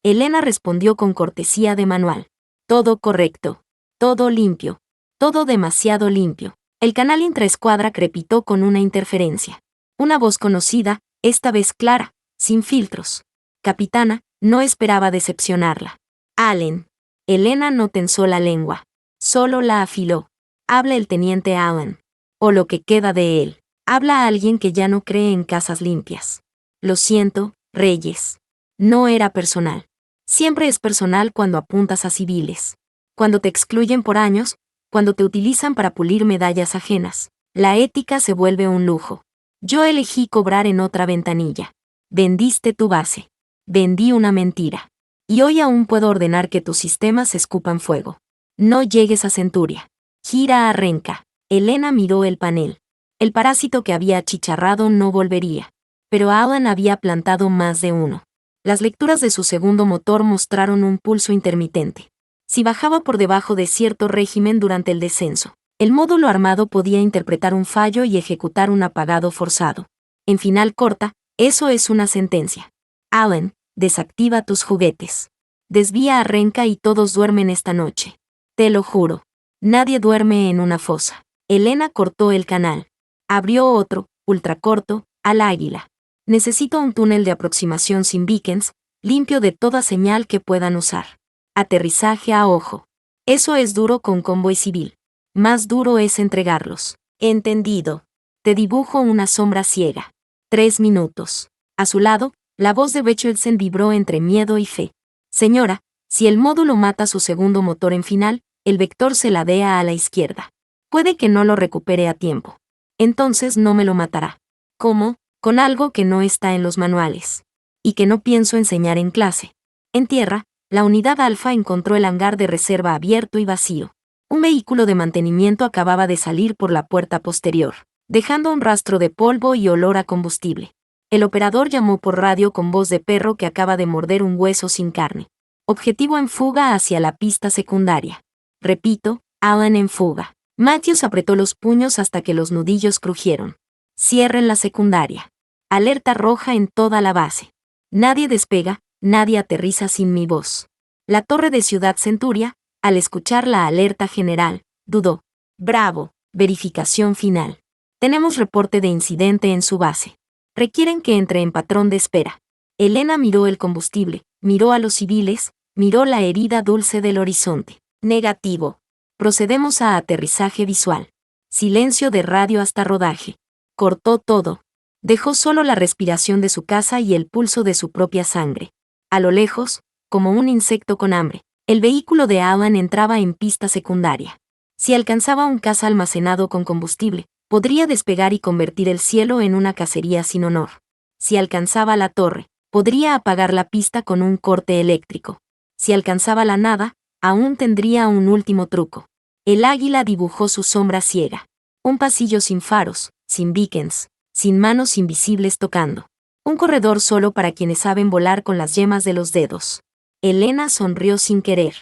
Elena respondió con cortesía de manual. Todo correcto. Todo limpio. Todo demasiado limpio. El canal intraescuadra crepitó con una interferencia. Una voz conocida, esta vez clara, sin filtros. Capitana, no esperaba decepcionarla. Allen. Elena no tensó la lengua. Solo la afiló. Habla el teniente Allen. O lo que queda de él. Habla a alguien que ya no cree en casas limpias. Lo siento, Reyes. No era personal. Siempre es personal cuando apuntas a civiles. Cuando te excluyen por años, cuando te utilizan para pulir medallas ajenas. La ética se vuelve un lujo. Yo elegí cobrar en otra ventanilla. Vendiste tu base. Vendí una mentira. Y hoy aún puedo ordenar que tus sistemas escupan fuego. No llegues a Centuria. Gira a Renca. Elena miró el panel. El parásito que había achicharrado no volvería. Pero Allen había plantado más de uno. Las lecturas de su segundo motor mostraron un pulso intermitente. Si bajaba por debajo de cierto régimen durante el descenso, el módulo armado podía interpretar un fallo y ejecutar un apagado forzado. En final corta, eso es una sentencia. Allen, desactiva tus juguetes. Desvía a Renca y todos duermen esta noche. Te lo juro. Nadie duerme en una fosa. Elena cortó el canal. Abrió otro, ultracorto, al Águila. Necesito un túnel de aproximación sin beacons, limpio de toda señal que puedan usar. Aterrizaje a ojo. Eso es duro con convoy civil. Más duro es entregarlos. Entendido. Te dibujo una sombra ciega. 3 minutos. A su lado, la voz de Richardson vibró entre miedo y fe. Señora, si el módulo mata su segundo motor en final, el vector se ladea a la izquierda. Puede que no lo recupere a tiempo. Entonces no me lo matará. ¿Cómo? Con algo que no está en los manuales. Y que no pienso enseñar en clase. En tierra, la unidad Alfa encontró el hangar de reserva abierto y vacío. Un vehículo de mantenimiento acababa de salir por la puerta posterior, dejando un rastro de polvo y olor a combustible. El operador llamó por radio con voz de perro que acaba de morder un hueso sin carne. Objetivo en fuga hacia la pista secundaria. Repito, Allen en fuga. Matthews apretó los puños hasta que los nudillos crujieron. Cierren la secundaria. Alerta roja en toda la base. Nadie despega, nadie aterriza sin mi voz. La torre de Ciudad Centuria, al escuchar la alerta general, dudó. Bravo, verificación final. Tenemos reporte de incidente en su base. Requieren que entre en patrón de espera. Elena miró el combustible, miró a los civiles, miró la herida dulce del horizonte. Negativo. Procedemos a aterrizaje visual. Silencio de radio hasta rodaje. Cortó todo. Dejó solo la respiración de su casa y el pulso de su propia sangre. A lo lejos, como un insecto con hambre, el vehículo de Allen entraba en pista secundaria. Si alcanzaba un caza almacenado con combustible, podría despegar y convertir el cielo en una cacería sin honor. Si alcanzaba la torre, podría apagar la pista con un corte eléctrico. Si alcanzaba la nada, aún tendría un último truco. El águila dibujó su sombra ciega. Un pasillo sin faros, sin beacons, sin manos invisibles tocando. Un corredor solo para quienes saben volar con las yemas de los dedos. Elena sonrió sin querer.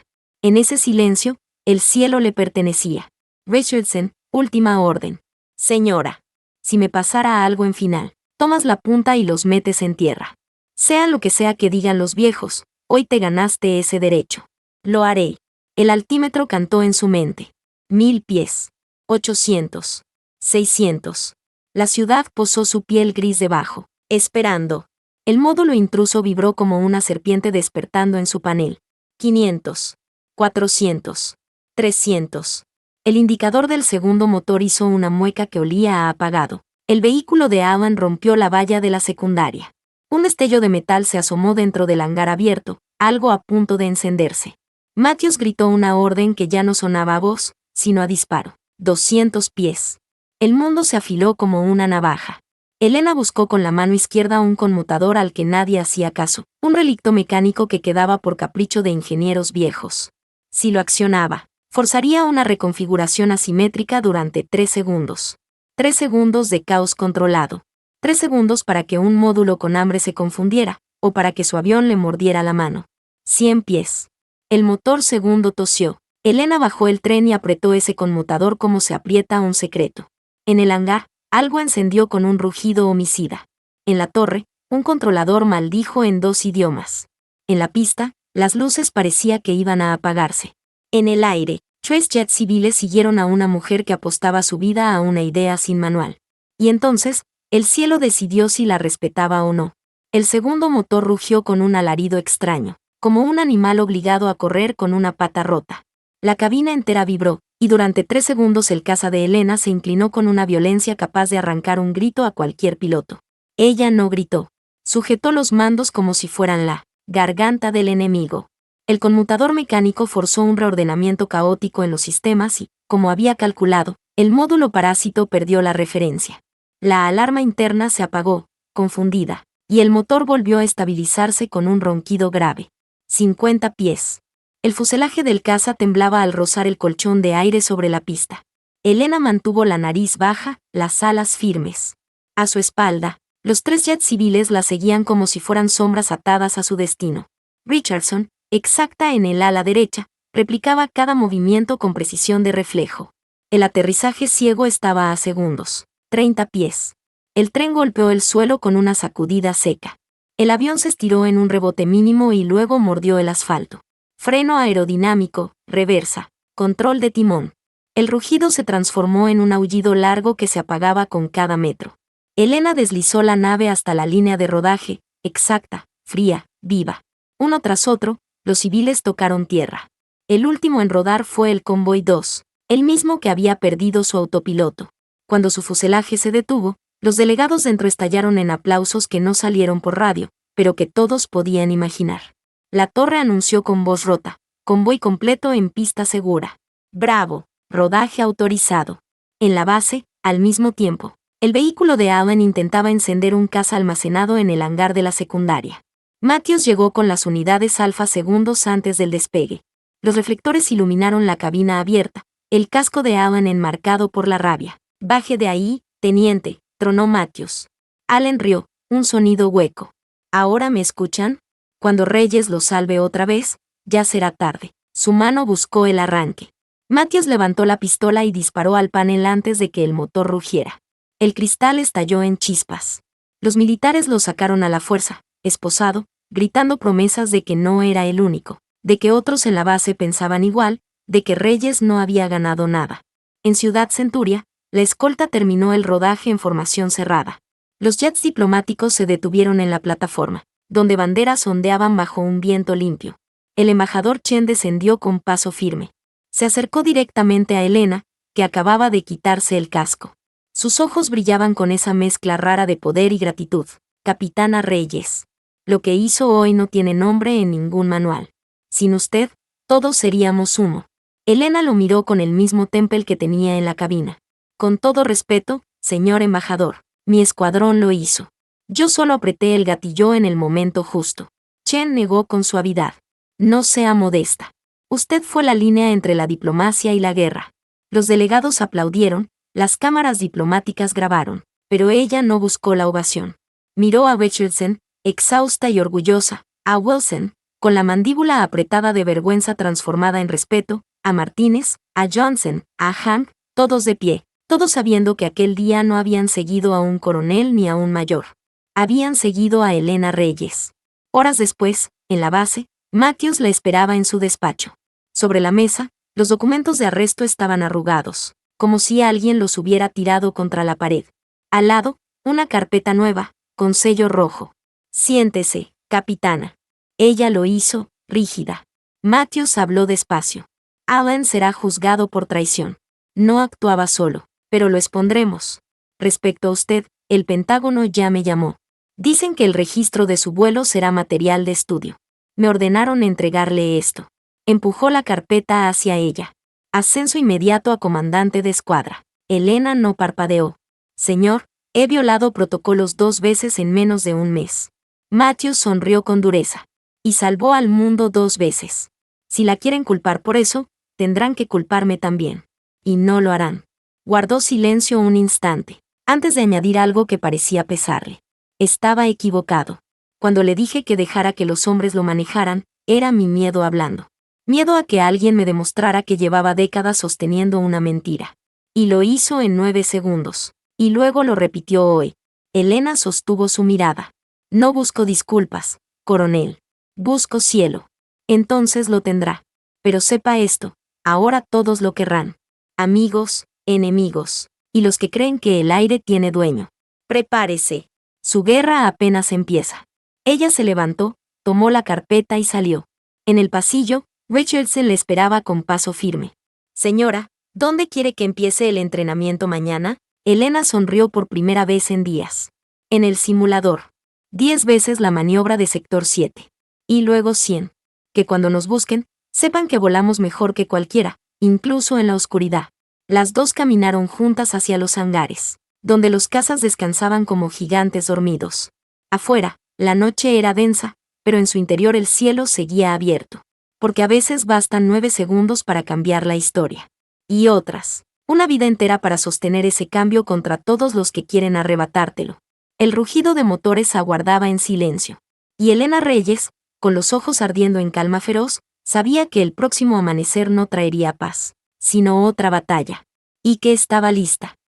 En ese silencio, el cielo le pertenecía. Richardson, última orden. Señora, si me pasara algo en final, tomas la punta y los metes en tierra. Sea lo que sea que digan los viejos, hoy te ganaste ese derecho. Lo haré. El altímetro cantó en su mente. 1000 pies. 800. 600. La ciudad posó su piel gris debajo, esperando. El módulo intruso vibró como una serpiente despertando en su panel. 500. 400. 300. El indicador del segundo motor hizo una mueca que olía a apagado. El vehículo de Alan rompió la valla de la secundaria. Un destello de metal se asomó dentro del hangar abierto, algo a punto de encenderse. Matthews gritó una orden que ya no sonaba a voz, sino a disparo. 200 pies. El mundo se afiló como una navaja. Elena buscó con la mano izquierda un conmutador al que nadie hacía caso, un relicto mecánico que quedaba por capricho de ingenieros viejos. Si lo accionaba, forzaría una reconfiguración asimétrica durante 3 segundos. 3 segundos de caos controlado. 3 segundos para que un módulo con hambre se confundiera, o para que su avión le mordiera la mano. 100 pies. El motor segundo tosió. Elena bajó el tren y apretó ese conmutador como se aprieta un secreto. En el hangar, algo encendió con un rugido homicida. En la torre, un controlador maldijo en 2 idiomas. En la pista, las luces parecía que iban a apagarse. En el aire, 3 jets civiles siguieron a una mujer que apostaba su vida a una idea sin manual. Y entonces, el cielo decidió si la respetaba o no. El segundo motor rugió con un alarido extraño, como un animal obligado a correr con una pata rota. La cabina entera vibró, y durante 3 segundos el caza de Elena se inclinó con una violencia capaz de arrancar un grito a cualquier piloto. Ella no gritó. Sujetó los mandos como si fueran la garganta del enemigo. El conmutador mecánico forzó un reordenamiento caótico en los sistemas y, como había calculado, el módulo parásito perdió la referencia. La alarma interna se apagó, confundida, y el motor volvió a estabilizarse con un ronquido grave. 50 pies. El fuselaje del caza temblaba al rozar el colchón de aire sobre la pista. Elena mantuvo la nariz baja, las alas firmes. A su espalda, los 3 jets civiles la seguían como si fueran sombras atadas a su destino. Richardson, exacta en el ala derecha, replicaba cada movimiento con precisión de reflejo. El aterrizaje ciego estaba a segundos. 30 pies. El tren golpeó el suelo con una sacudida seca. El avión se estiró en un rebote mínimo y luego mordió el asfalto. Freno aerodinámico, reversa, control de timón. El rugido se transformó en un aullido largo que se apagaba con cada metro. Elena deslizó la nave hasta la línea de rodaje, exacta, fría, viva. Uno tras otro, los civiles tocaron tierra. El último en rodar fue el Convoy 2, el mismo que había perdido su autopiloto. Cuando su fuselaje se detuvo, los delegados dentro estallaron en aplausos que no salieron por radio, pero que todos podían imaginar. La torre anunció con voz rota: convoy completo en pista segura. Bravo, rodaje autorizado. En la base, al mismo tiempo, el vehículo de Alan intentaba encender un caza almacenado en el hangar de la secundaria. Matthews llegó con las unidades alfa segundos antes del despegue. Los reflectores iluminaron la cabina abierta, el casco de Alan enmarcado por la rabia. Baje de ahí, teniente, tronó Matthews. Allen rió, un sonido hueco. ¿Ahora me escuchan? Cuando Reyes lo salve otra vez, ya será tarde. Su mano buscó el arranque. Matthews levantó la pistola y disparó al panel antes de que el motor rugiera. El cristal estalló en chispas. Los militares lo sacaron a la fuerza, esposado, gritando promesas de que no era el único, de que otros en la base pensaban igual, de que Reyes no había ganado nada. En Ciudad Centuria, la escolta terminó el rodaje en formación cerrada. Los jets diplomáticos se detuvieron en la plataforma, donde banderas ondeaban bajo un viento limpio. El embajador Chen descendió con paso firme. Se acercó directamente a Elena, que acababa de quitarse el casco. Sus ojos brillaban con esa mezcla rara de poder y gratitud. Capitana Reyes. Lo que hizo hoy no tiene nombre en ningún manual. Sin usted, todos seríamos humo. Elena lo miró con el mismo temple que tenía en la cabina. Con todo respeto, señor embajador, mi escuadrón lo hizo. Yo solo apreté el gatillo en el momento justo. Chen negó con suavidad. No sea modesta. Usted fue la línea entre la diplomacia y la guerra. Los delegados aplaudieron, las cámaras diplomáticas grabaron, pero ella no buscó la ovación. Miró a Richardson, exhausta y orgullosa, a Wilson, con la mandíbula apretada de vergüenza transformada en respeto, a Martínez, a Johnson, a Hank, todos de pie, todos sabiendo que aquel día no habían seguido a un coronel ni a un mayor. Habían seguido a Elena Reyes. Horas después, en la base, Matthews la esperaba en su despacho. Sobre la mesa, los documentos de arresto estaban arrugados, como si alguien los hubiera tirado contra la pared. Al lado, una carpeta nueva, con sello rojo. Siéntese, capitana. Ella lo hizo, rígida. Matthews habló despacio. Alan será juzgado por traición. No actuaba solo, pero lo expondremos. Respecto a usted, el Pentágono ya me llamó. Dicen que el registro de su vuelo será material de estudio. Me ordenaron entregarle esto. Empujó la carpeta hacia ella. Ascenso inmediato a comandante de escuadra. Elena no parpadeó. Señor, he violado protocolos 2 veces en menos de un mes. Matthews sonrió con dureza. Y salvó al mundo 2 veces. Si la quieren culpar por eso, tendrán que culparme también. Y no lo harán. Guardó silencio un instante, antes de añadir algo que parecía pesarle. Estaba equivocado. Cuando le dije que dejara que los hombres lo manejaran, era mi miedo hablando. Miedo a que alguien me demostrara que llevaba décadas sosteniendo una mentira. Y lo hizo en 9 segundos. Y luego lo repitió hoy. Elena sostuvo su mirada. No busco disculpas, coronel. Busco cielo. Entonces lo tendrá. Pero sepa esto, ahora todos lo querrán. Amigos, enemigos, y los que creen que el aire tiene dueño. Prepárese. Su guerra apenas empieza. Ella se levantó, tomó la carpeta y salió. En el pasillo, Richardson le esperaba con paso firme. Señora, ¿dónde quiere que empiece el entrenamiento mañana? Elena sonrió por primera vez en días. En el simulador. 10 veces la maniobra de sector 7. Y luego 100. Que cuando nos busquen, sepan que volamos mejor que cualquiera, incluso en la oscuridad. Las dos caminaron juntas hacia los hangares, donde los cazas descansaban como gigantes dormidos. Afuera, la noche era densa, pero en su interior el cielo seguía abierto. Porque a veces bastan 9 segundos para cambiar la historia. Y otras, una vida entera para sostener ese cambio contra todos los que quieren arrebatártelo. El rugido de motores aguardaba en silencio. Y Elena Reyes, con los ojos ardiendo en calma feroz, sabía que el próximo amanecer no traería paz, sino otra batalla. Y que estaba lista.